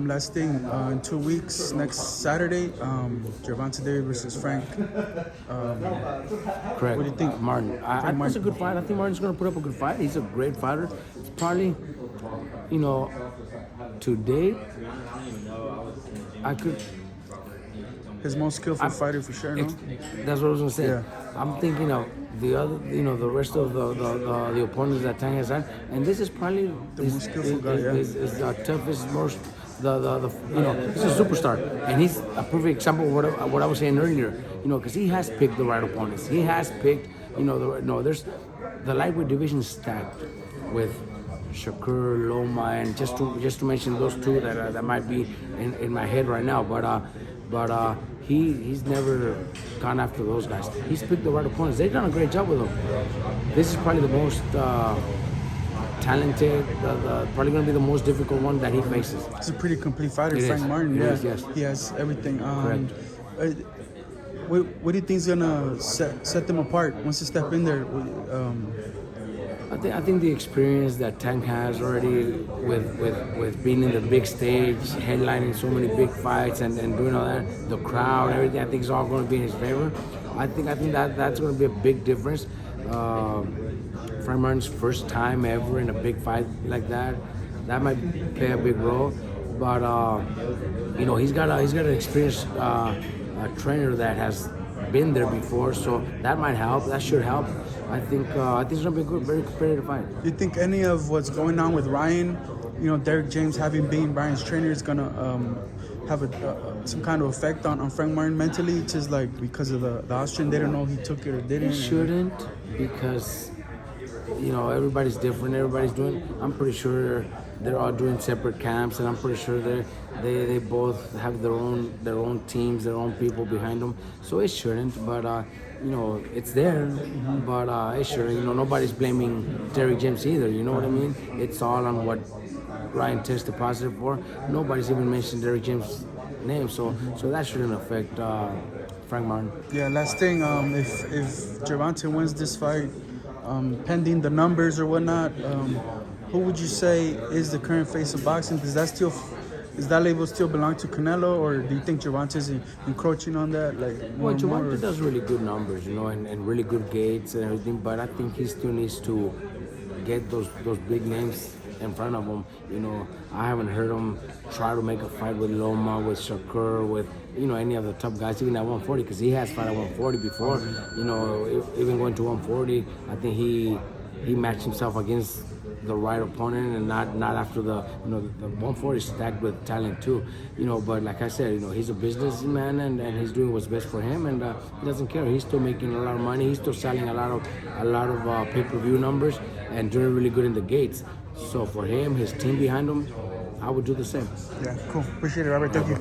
Last thing, in 2 weeks, next Saturday, Gervonta versus Frank. Correct. What do you think? Martin. I think it's a good fight. I think Martin's going to put up a good fight. He's a great fighter. It's probably, to date, I could. His most skillful fighter for sure, no? That's what I was going to say. Yeah. I'm thinking of the other, the rest of the opponents that Tang has had, and this is probably the most skillful guy. Is the toughest, most he's a superstar, and he's a perfect example of what I was saying earlier. Because he has picked the right opponents. He has picked, there's the lightweight division is stacked with Shakur, Loma, and just to mention those two that might be in my head right now, but he's never gone after those guys. He's picked the right opponents. They've done a great job with him. This is probably the most talented, probably going to be the most difficult one that he faces. He's a pretty complete fighter, Frank Martin. Yes. He has everything. What do you think is going to set them apart once they step in there? I think the experience that Tank has already with being in the big stage, headlining so many big fights, and doing all that, the crowd, everything, I think is all going to be in his favor. I think that's going to be a big difference. Frank Martin's first time ever in a big fight like that might play a big role. But he's got an experienced trainer that has been there before, so that might help. That should help. I think it's gonna be a good, very competitive fight. Do you think any of what's going on with Ryan, Derek James having been Ryan's trainer, is gonna have some kind of effect on Frank Martin mentally? Just like because of the Austrian, they don't know he took it or didn't. It shouldn't, because everybody's different. Everybody's doing. I'm pretty sure they're all doing separate camps, and I'm pretty sure they both have their own teams, their own people behind them. So it shouldn't, but it's there, but it shouldn't. Nobody's blaming Derek James either. You know what I mean? It's all on what Ryan tested positive for. Nobody's even mentioned Derek James' name, so that shouldn't affect Frank Martin. Yeah. Last thing, if Gervonta wins this fight, pending the numbers or whatnot, who would you say is the current face of boxing? Does that label still belong to Canelo, or do you think Gervonta's encroaching on that? Gervonta does really good numbers, and really good gates and everything, but I think he still needs to get those big names in front of him. I haven't heard him try to make a fight with Loma, with Shakur, with any of the top guys, even at 140, because he has fought at 140 before. Even going to 140, I think he matched himself against the right opponent, and not after the 140 stacked with talent too. But like I said, he's a businessman, and he's doing what's best for him, and he doesn't care. He's still making a lot of money. He's still selling a lot of pay-per-view numbers and doing really good in the gates. So for him, his team behind him, I would do the same. Yeah, cool. Appreciate it, Robert. Thank you.